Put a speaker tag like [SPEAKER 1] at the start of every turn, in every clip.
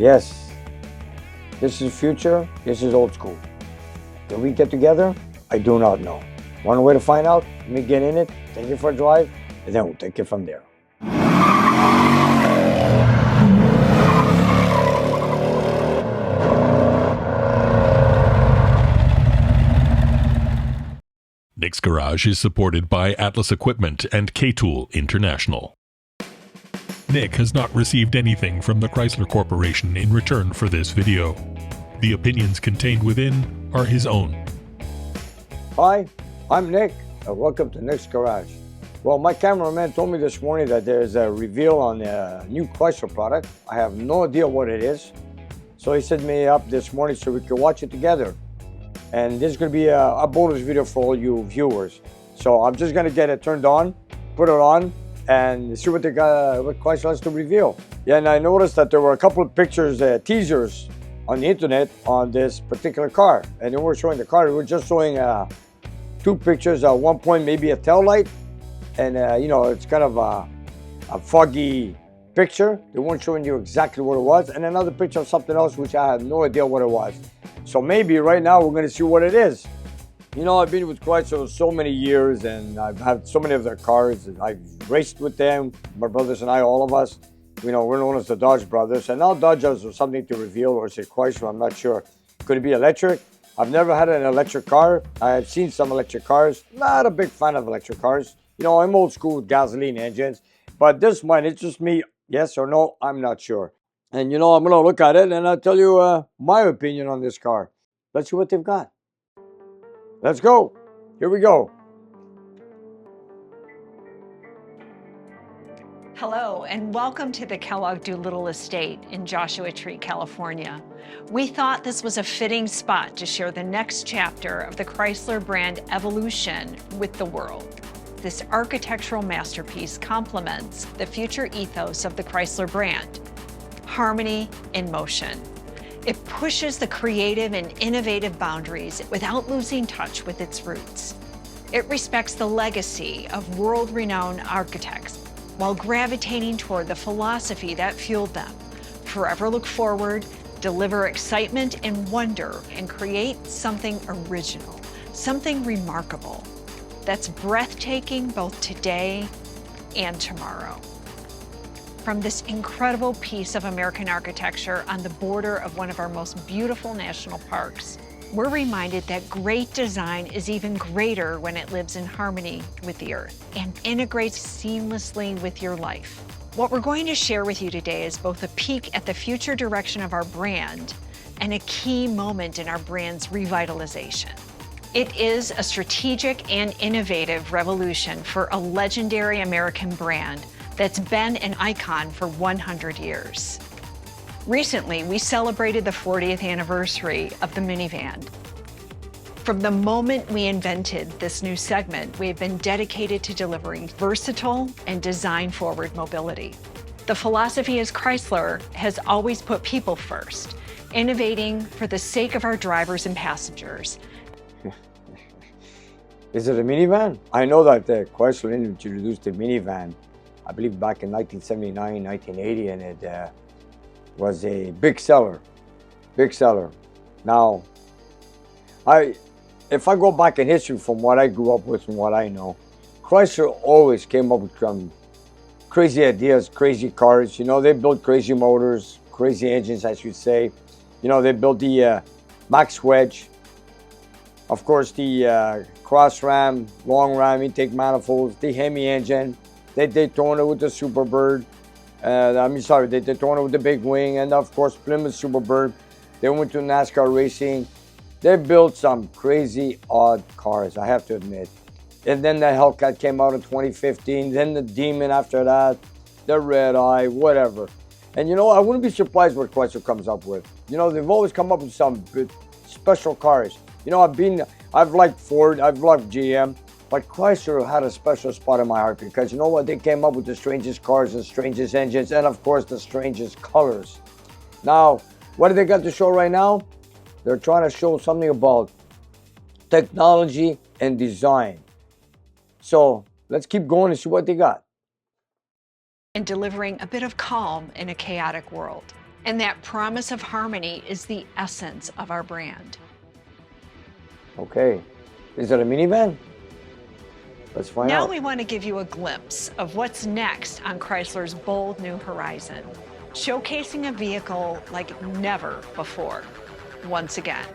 [SPEAKER 1] Yes, this is future, this is old school. Can we get together? I do not know. One way to find out, let me get in it, take it for a drive, and then we'll take it from there.
[SPEAKER 2] Nick's Garage is supported by Atlas Equipment and K-Tool International. Nick has not received anything from the Chrysler Corporation in return for this video. The opinions contained within are his own.
[SPEAKER 1] Hi, I'm Nick, and welcome to Nick's Garage. Well, my cameraman told me this morning that there's a reveal on a new Chrysler product. I have no idea what it is. So he set me up this morning so we could watch it together. And this is going to be a bonus video for all you viewers. So I'm just going to get it turned on, put it on, and see what Chrysler has to reveal. Yeah, and I noticed that there were a couple of pictures, teasers on the internet on this particular car. And they weren't showing the car, they were just showing two pictures. At one point, maybe a tail light. And, you know, it's kind of a foggy picture. They weren't showing you exactly what it was. And another picture of something else, which I have no idea what it was. So maybe right now we're going to see what it is. You know, I've been with Chrysler so many years, and I've had so many of their cars, and I've raced with them, my brothers and I, all of us. You know, we're known as the Dodge brothers. And now Dodge has something to reveal, or is it Chrysler? I'm not sure. Could it be electric? I've never had an electric car. I've seen some electric cars. Not a big fan of electric cars. You know, I'm old school with gasoline engines. But this might interest me. Yes or no, I'm not sure. And, you know, I'm going to look at it and I'll tell you my opinion on this car. Let's see what they've got. Let's go. Here we go.
[SPEAKER 3] Hello, and welcome to the Kellogg Doolittle Estate in Joshua Tree, California. We thought this was a fitting spot to share the next chapter of the Chrysler brand evolution with the world. This architectural masterpiece complements the future ethos of the Chrysler brand. Harmony in motion. It pushes the creative and innovative boundaries without losing touch with its roots. It respects the legacy of world-renowned architects while gravitating toward the philosophy that fueled them. Forever look forward, deliver excitement and wonder, and create something original, something remarkable, that's breathtaking both today and tomorrow. From this incredible piece of American architecture on the border of one of our most beautiful national parks, we're reminded that great design is even greater when it lives in harmony with the earth and integrates seamlessly with your life. What we're going to share with you today is both a peek at the future direction of our brand and a key moment in our brand's revitalization. It is a strategic and innovative revolution for a legendary American brand that's been an icon for 100 years. Recently, we celebrated the 40th anniversary of the minivan. From the moment we invented this new segment, we have been dedicated to delivering versatile and design-forward mobility. The philosophy as Chrysler has always put people first, innovating for the sake of our drivers and passengers.
[SPEAKER 1] Is it a minivan? I know that Chrysler introduced the minivan, I believe back in 1979, 1980, and it was a big seller, big seller. Now, if I go back in history from what I grew up with and what I know, Chrysler always came up with some crazy ideas, crazy cars. You know, they built crazy motors, crazy engines, I should say. You know, they built the Max Wedge, of course, the cross ram, long ram intake manifolds, the Hemi engine. They Daytona with the Superbird. They Daytona with the Big Wing, and of course Plymouth Superbird. They went to NASCAR racing. They built some crazy odd cars, I have to admit. And then the Hellcat came out in 2015. Then the Demon after that, the Red Eye, whatever. And you know, I wouldn't be surprised what Chrysler comes up with. You know, they've always come up with some special cars. You know, I've liked Ford, I've loved GM, but Chrysler had a special spot in my heart because you know what? They came up with the strangest cars and strangest engines and of course the strangest colors. Now, what do they got to show right now? They're trying to show something about technology and design. So let's keep going and see what they got.
[SPEAKER 3] And delivering a bit of calm in a chaotic world. And that promise of harmony is the essence of our brand.
[SPEAKER 1] Okay. Is it a minivan? Let's find
[SPEAKER 3] Now
[SPEAKER 1] out.
[SPEAKER 3] we want to give you a glimpse of what's next on Chrysler's bold new horizon, showcasing a vehicle like never before, once again.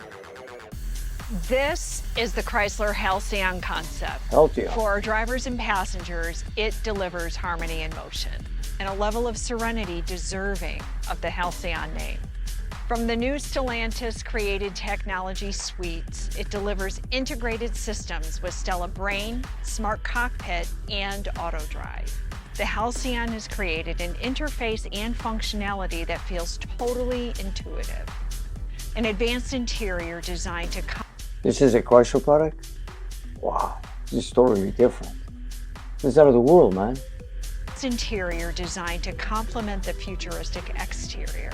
[SPEAKER 3] This is the Chrysler Halcyon concept.
[SPEAKER 1] Halcyon.
[SPEAKER 3] For our drivers and passengers, it delivers harmony and motion, and a level of serenity deserving of the Halcyon name. From the new Stellantis-created technology suites, it delivers integrated systems with Stella Brain, Smart Cockpit, and Auto Drive. The Halcyon has created an interface and functionality that feels totally intuitive. An advanced interior designed to
[SPEAKER 1] This is a Chrysler product? Wow, this is totally different. This is out of the world, man.
[SPEAKER 3] interior designed to complement the futuristic exterior.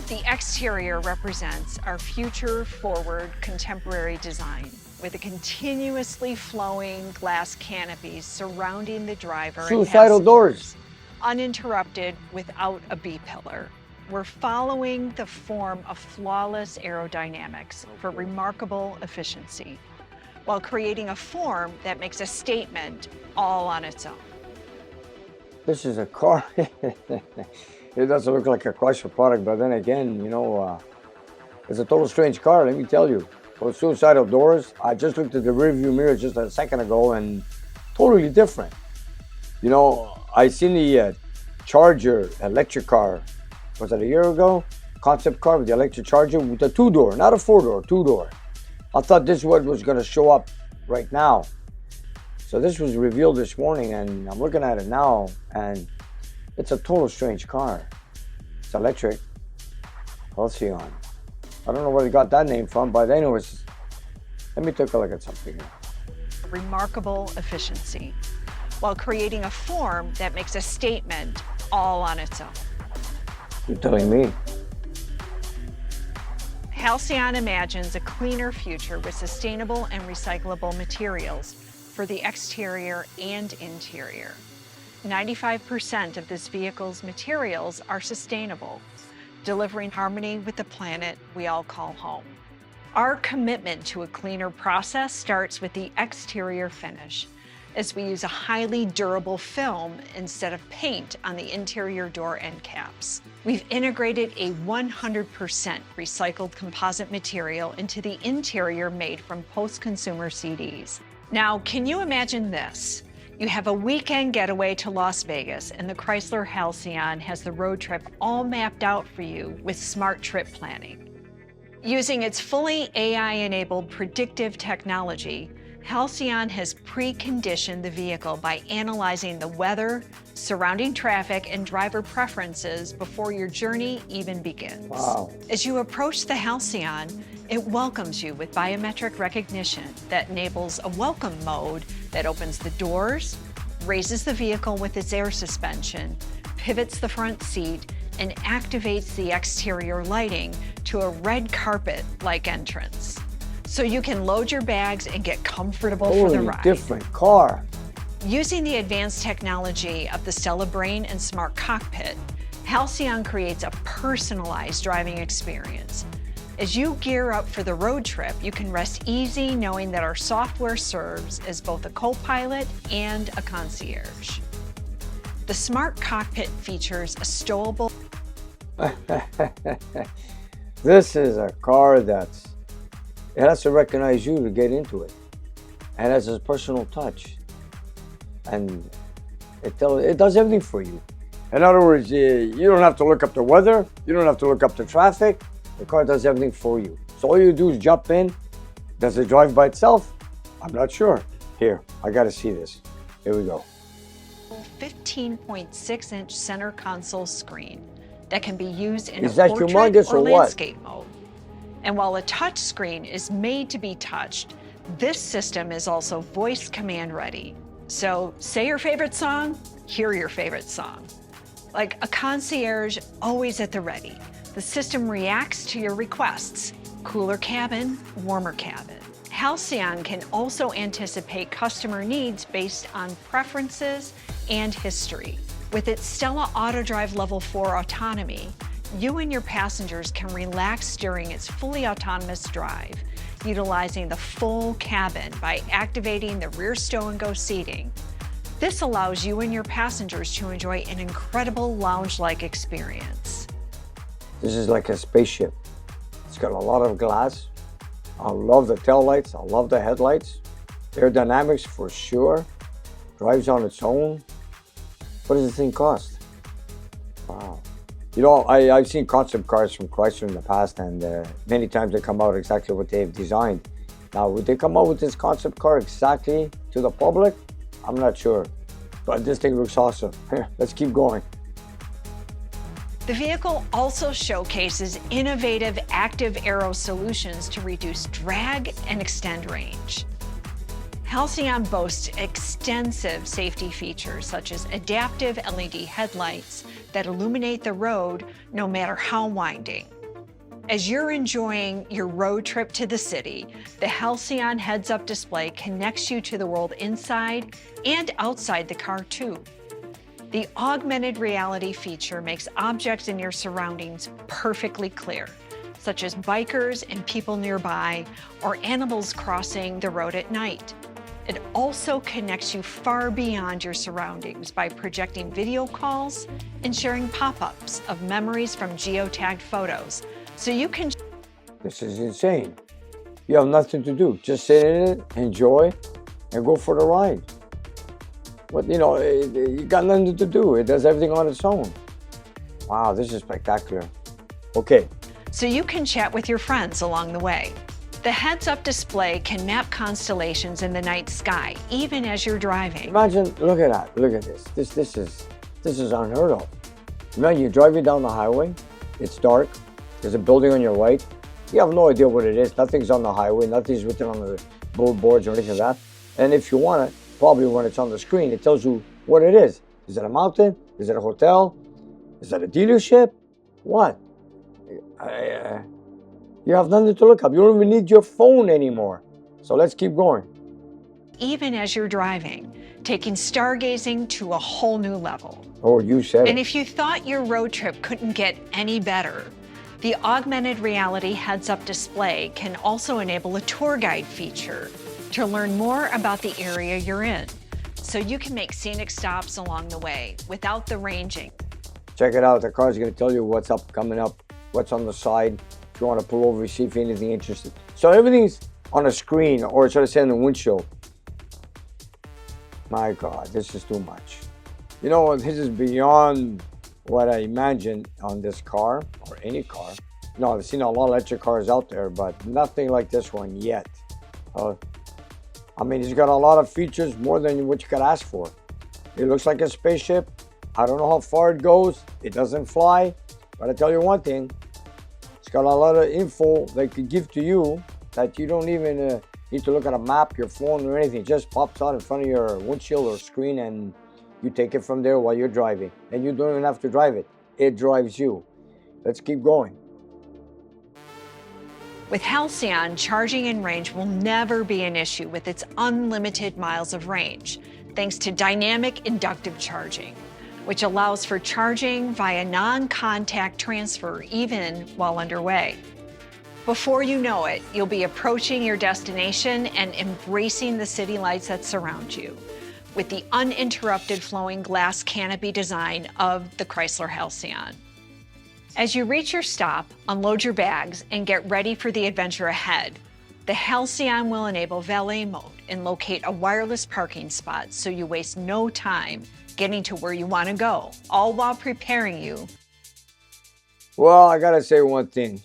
[SPEAKER 3] The exterior represents our future-forward contemporary design with a continuously flowing glass canopies surrounding the driver and
[SPEAKER 1] Suicidal doors.
[SPEAKER 3] uninterrupted without a B-pillar. We're following the form of flawless aerodynamics for remarkable efficiency, while creating a form that makes a statement all on its own.
[SPEAKER 1] This is a car. It doesn't look like a Chrysler product, but then again, you know, it's a total strange car, let me tell you. Those suicidal doors, I just looked at the rearview mirror just a second ago and totally different. You know, I seen the Charger electric car, was that a year ago? Concept car with the electric Charger with a two-door, not a four-door, two-door. I thought this was what was gonna show up right now. So this was revealed this morning and I'm looking at it now and it's a total strange car. It's electric, Halcyon. I don't know where they got that name from, but anyways, let me take a look at something here.
[SPEAKER 3] Remarkable efficiency, while creating a form that makes a statement all on its own.
[SPEAKER 1] You're telling me?
[SPEAKER 3] Halcyon imagines a cleaner future with sustainable and recyclable materials for the exterior and interior. 95% of this vehicle's materials are sustainable, delivering harmony with the planet we all call home. Our commitment to a cleaner process starts with the exterior finish, as we use a highly durable film instead of paint on the interior door end caps. We've integrated a 100% recycled composite material into the interior made from post-consumer CDs. Now, can you imagine this? You have a weekend getaway to Las Vegas and the Chrysler Halcyon has the road trip all mapped out for you with smart trip planning. Using its fully AI-enabled predictive technology, Halcyon has preconditioned the vehicle by analyzing the weather, surrounding traffic, and driver preferences before your journey even begins.
[SPEAKER 1] Wow.
[SPEAKER 3] As you approach the Halcyon, it welcomes you with biometric recognition that enables a welcome mode that opens the doors, raises the vehicle with its air suspension, pivots the front seat, and activates the exterior lighting to a red carpet-like entrance. So you can load your bags and get comfortable for the
[SPEAKER 1] Totally
[SPEAKER 3] ride.
[SPEAKER 1] different car.
[SPEAKER 3] Using the advanced technology of the Stella Brain and Smart Cockpit, Halcyon creates a personalized driving experience. As you gear up for the road trip, you can rest easy knowing that our software serves as both a co-pilot and a concierge. The Smart Cockpit features a stowable.
[SPEAKER 1] This is a car it has to recognize you to get into it. And it has a personal touch. And it does everything for you. In other words, you don't have to look up the weather. You don't have to look up the traffic. The car does everything for you. So all you do is jump in. Does it drive by itself? I'm not sure. Here, I gotta see this. Here we go.
[SPEAKER 3] 15.6-inch center console screen that can be used in
[SPEAKER 1] Is
[SPEAKER 3] a
[SPEAKER 1] that
[SPEAKER 3] portrait
[SPEAKER 1] humongous or what?
[SPEAKER 3] landscape mode. And while a touch screen is made to be touched, this system is also voice command ready. So say your favorite song, hear your favorite song. Like a concierge always at the ready, the system reacts to your requests. Cooler cabin, warmer cabin. Halcyon can also anticipate customer needs based on preferences and history. With its Stella Auto Drive Level 4 autonomy, You and your passengers can relax during its fully autonomous drive, utilizing the full cabin by activating the rear stow-and-go seating. This allows you and your passengers to enjoy an incredible lounge-like experience.
[SPEAKER 1] This is like a spaceship. It's got a lot of glass. I love the taillights. I love the headlights. Aerodynamics for sure. Drives on its own. What does this thing cost? Wow. You know, I've seen concept cars from Chrysler in the past, and many times they come out exactly what they've designed. Now, would they come out with this concept car exactly to the public? I'm not sure, but this thing looks awesome. Let's keep going.
[SPEAKER 3] The vehicle also showcases innovative active aero solutions to reduce drag and extend range. Halcyon boasts extensive safety features such as adaptive LED headlights that illuminate the road no matter how winding. As you're enjoying your road trip to the city, the Halcyon heads-up display connects you to the world inside and outside the car too. The augmented reality feature makes objects in your surroundings perfectly clear, such as bikers and people nearby or animals crossing the road at night. It also connects you far beyond your surroundings by projecting video calls and sharing pop-ups of memories from geotagged photos, so you can...
[SPEAKER 1] This is insane. You have nothing to do. Just sit in it, enjoy, and go for the ride. But you know, you got nothing to do. It does everything on its own. Wow, this is spectacular. Okay.
[SPEAKER 3] So you can chat with your friends along the way. The heads-up display can map constellations in the night sky, even as you're driving.
[SPEAKER 1] Imagine, look at that, look at this. This is unheard of. Imagine you're driving down the highway, it's dark, there's a building on your right, you have no idea what it is, nothing's on the highway, nothing's written on the billboards or anything like that. And if you want it, probably when it's on the screen, it tells you what it is. Is it a mountain? Is it a hotel? Is it a dealership? What? You have nothing to look up. You don't even need your phone anymore. So let's keep going.
[SPEAKER 3] Even as you're driving, taking stargazing to a whole new level.
[SPEAKER 1] Oh, you said it.
[SPEAKER 3] And if you thought your road trip couldn't get any better, the augmented reality heads-up display can also enable a tour guide feature to learn more about the area you're in, so you can make scenic stops along the way without the ranging.
[SPEAKER 1] Check it out. The car's going to tell you what's up, coming up, what's on the side. If you want to pull over, see if anything interesting. So everything's on a screen, or should I say on the windshield. My God, this is too much. You know, this is beyond what I imagined on this car, or any car. No, I've seen a lot of electric cars out there, but nothing like this one yet. I mean, it's got a lot of features, more than what you could ask for. It looks like a spaceship. I don't know how far it goes. It doesn't fly. But I tell you one thing, it's got a lot of info they could give to you that you don't even need to look at a map, your phone, or anything. It just pops out in front of your windshield or screen, and you take it from there while you're driving. And you don't even have to drive it. It drives you. Let's keep going.
[SPEAKER 3] With Halcyon, charging and range will never be an issue with its unlimited miles of range, thanks to dynamic inductive charging, which allows for charging via non-contact transfer even while underway. Before you know it, you'll be approaching your destination and embracing the city lights that surround you with the uninterrupted flowing glass canopy design of the Chrysler Halcyon. As you reach your stop, unload your bags, and get ready for the adventure ahead. The Halcyon will enable valet mode and locate a wireless parking spot so you waste no time getting to where you want to go, all while preparing you.
[SPEAKER 1] Well, I gotta say one thing.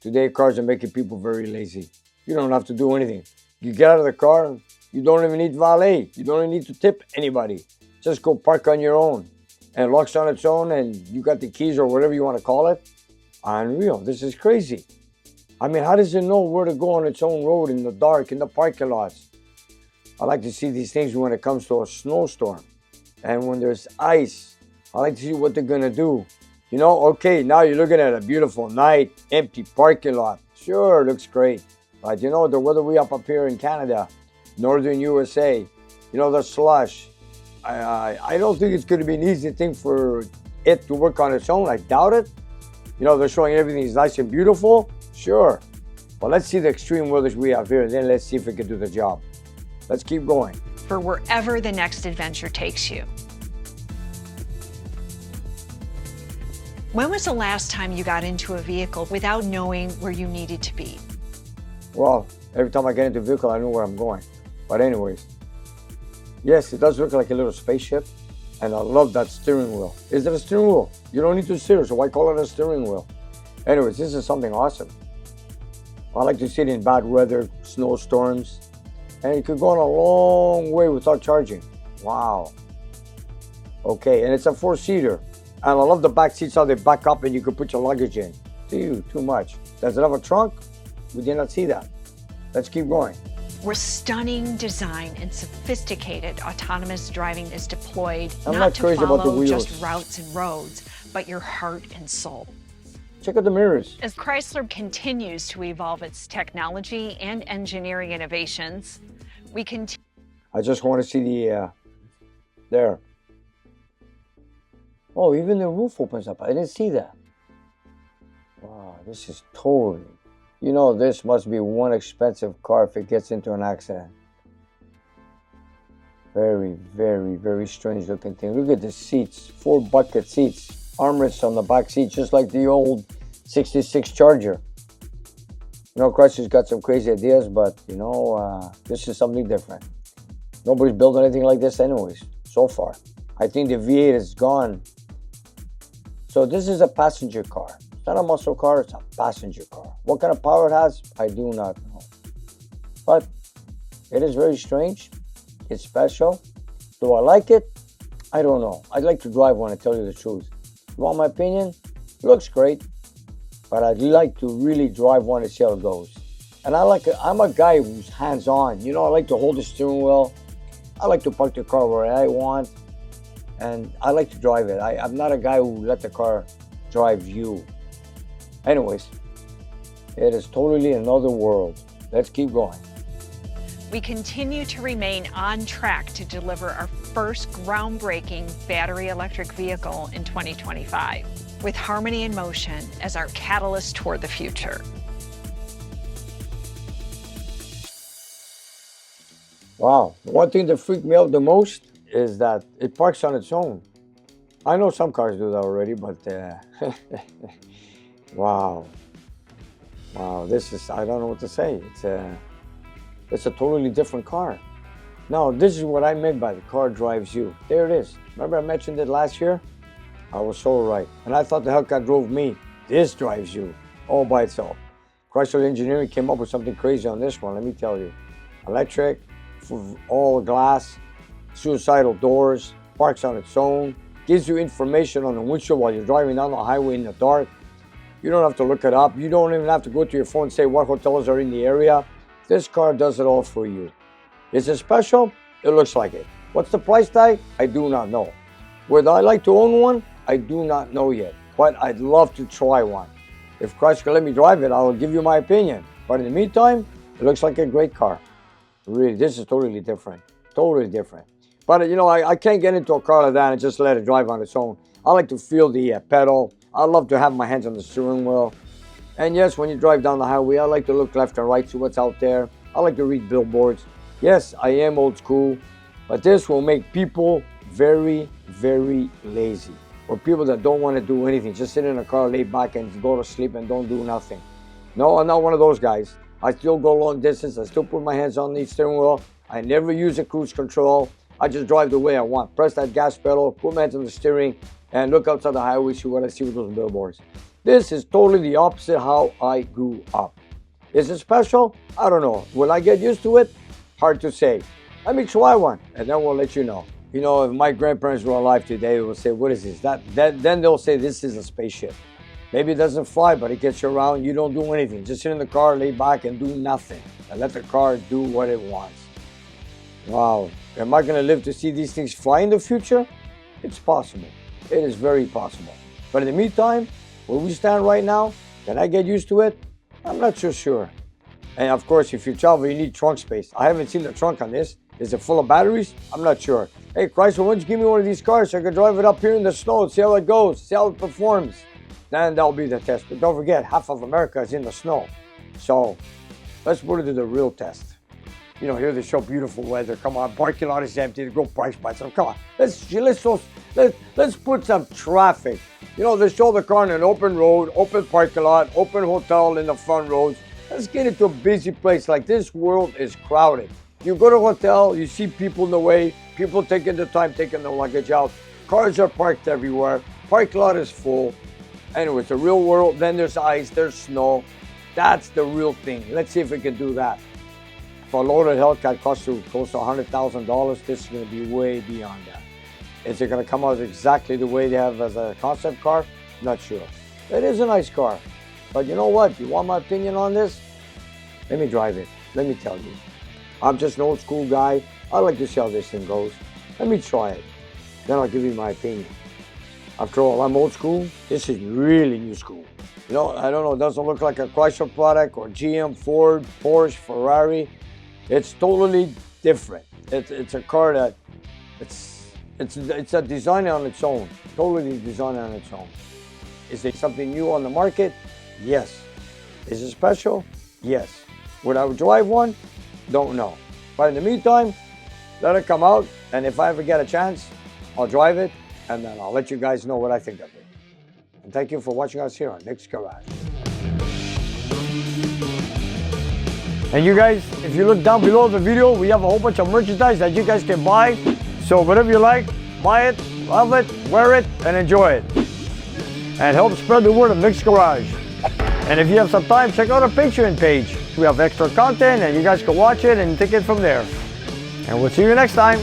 [SPEAKER 1] Today, cars are making people very lazy. You don't have to do anything. You get out of the car, you don't even need valet. You don't even need to tip anybody. Just go park on your own. And it locks on its own, and you got the keys or whatever you want to call it. Unreal. This is crazy. I mean, how does it know where to go on its own road in the dark, in the parking lots? I like to see these things when it comes to a snowstorm. And when there's ice, I like to see what they're going to do. You know, okay, now you're looking at a beautiful night, empty parking lot. Sure, looks great. But you know, the weather we up here in Canada, northern USA, you know, the slush. I don't think it's going to be an easy thing for it to work on its own? I doubt it. You know, they're showing everything is nice and beautiful. Sure. But let's see the extreme wheelers we have here, and then let's see if it can do the job. Let's keep going.
[SPEAKER 3] For wherever the next adventure takes you. When was the last time you got into a vehicle without knowing where you needed to be?
[SPEAKER 1] Well, every time I get into a vehicle, I know where I'm going. But anyways, yes, it does look like a little spaceship. And I love that steering wheel. Is it a steering wheel? You don't need to steer, so why call it a steering wheel? Anyways, this is something awesome. I like to see it in bad weather, snowstorms. And it could go on a long way without charging. Wow. Okay, and it's a 4-seater. And I love the back seats, how they back up and you can put your luggage in. Too much. Does it have a trunk? We did not see that. Let's keep going.
[SPEAKER 3] Where stunning design and sophisticated autonomous driving is deployed,
[SPEAKER 1] I'm
[SPEAKER 3] not
[SPEAKER 1] not
[SPEAKER 3] to
[SPEAKER 1] crazy about the
[SPEAKER 3] follow
[SPEAKER 1] wheels.
[SPEAKER 3] just routes and roads, but your heart and soul.
[SPEAKER 1] Check out the mirrors.
[SPEAKER 3] As Chrysler continues to evolve its technology and engineering innovations, we continue.
[SPEAKER 1] I just want to see the, there. Oh, even the roof opens up. I didn't see that. Wow, this is totally. You know, this must be one expensive car if it gets into an accident. Very, very, very strange looking thing. Look at the seats, 4 bucket seats, armrests on the back seat, just like the old 66 Charger. You know, Chrysler's got some crazy ideas, but you know, this is something different. Nobody's built anything like this anyways, so far. I think the V8 is gone. So this is a passenger car. It's not a muscle car, it's a passenger car. What kind of power it has, I do not know. But it is very strange. It's special. Do I like it? I don't know. I'd like to drive one, to tell you the truth. You want my opinion? It looks great. But I'd like to really drive one to see how it goes. And I'm a guy who's hands-on. You know, I like to hold the steering wheel. I like to park the car where I want. And I like to drive it. I'm not a guy who let the car drive you. Anyways, it is totally another world. Let's keep going.
[SPEAKER 3] We continue to remain on track to deliver our first groundbreaking battery electric vehicle in 2025, with Harmony in Motion as our catalyst toward the future.
[SPEAKER 1] Wow. The one thing that freaked me out the most is that it parks on its own. I know some cars do that already, but wow. Wow, this is, I don't know what to say. It's a totally different car. Now, this is what I meant by the car drives you. There it is. Remember I mentioned it last year? I was so right. And I thought the Hellcat drove me. This drives you all by itself. Chrysler Engineering came up with something crazy on this one, let me tell you. Electric, all glass, suicidal doors, parks on its own, gives you information on the windshield while you're driving down the highway in the dark. You don't have to look it up. You don't even have to go to your phone and say what hotels are in the area. This car does it all for you. Is it special? It looks like it. What's the price tag? I do not know. Would I like to own one? I do not know yet, but I'd love to try one. If Chrysler let me drive it, I will give you my opinion. But in the meantime, it looks like a great car. Really, this is totally different. Totally different. But you know, I can't get into a car like that and just let it drive on its own. I like to feel the pedal. I love to have my hands on the steering wheel. And yes, when you drive down the highway, I like to look left and right, see what's out there. I like to read billboards. Yes, I am old school, but this will make people very, very lazy. Or people that don't want to do anything, just sit in a car, lay back and go to sleep and don't do nothing. No, I'm not one of those guys. I still go long distance. I still put my hands on the steering wheel. I never use a cruise control. I just drive the way I want. Press that gas pedal, put my hands on the steering, and look outside the highway, see what I see with those billboards. This is totally the opposite how I grew up. Is it special? I don't know. Will I get used to it? Hard to say. Let me try one, and then we'll let you know. You know, if my grandparents were alive today, they will say, what is this? Then they'll say, this is a spaceship. Maybe it doesn't fly, but it gets you around. You don't do anything. Just sit in the car, lay back, and do nothing. And let the car do what it wants. Wow. Am I going to live to see these things fly in the future? It's possible. It is very possible. But in the meantime, where we stand right now, can I get used to it? I'm not so sure. And of course, if you travel, you need trunk space. I haven't seen the trunk on this. Is it full of batteries? I'm not sure. Hey, Chrysler, why don't you give me one of these cars so I can drive it up here in the snow and see how it goes, see how it performs. Then that'll be the test. But don't forget, half of America is in the snow. So let's put it to the real test. You know, here they show beautiful weather. Come on, parking lot is empty. They go price by some. Come on, let's put some traffic. You know, they show the car on an open road, open parking lot, open hotel in the front roads. Let's get into a busy place. Like, this world is crowded. You go to a hotel, you see people in the way, people taking the time, taking their luggage out. Cars are parked everywhere. Parking lot is full. Anyway, it's the real world. Then there's ice, there's snow. That's the real thing. Let's see if we can do that. If a loaded Hellcat costs you close to $100,000, this is going to be way beyond that. Is it going to come out exactly the way they have as a concept car? Not sure. It is a nice car. But you know what? You want my opinion on this? Let me drive it. Let me tell you. I'm just an old school guy. I like to see how this thing goes. Let me try it. Then I'll give you my opinion. After all, I'm old school. This is really new school. You know, I don't know. It doesn't look like a Chrysler product or GM, Ford, Porsche, Ferrari. It's totally different. It's a car that it's a design on its own. Totally designed on its own. Is it something new on the market? Yes. Is it special? Yes. Would I drive one? Don't know. But in the meantime, let it come out, and if I ever get a chance, I'll drive it, and then I'll let you guys know what I think of it. And thank you for watching us here on Nick's Garage. And you guys, if you look down below the video, we have a whole bunch of merchandise that you guys can buy. So whatever you like, buy it, love it, wear it, and enjoy it. And help spread the word of Nick's Garage. And if you have some time, check out our Patreon page. We have extra content, and you guys can watch it and take it from there. And we'll see you next time.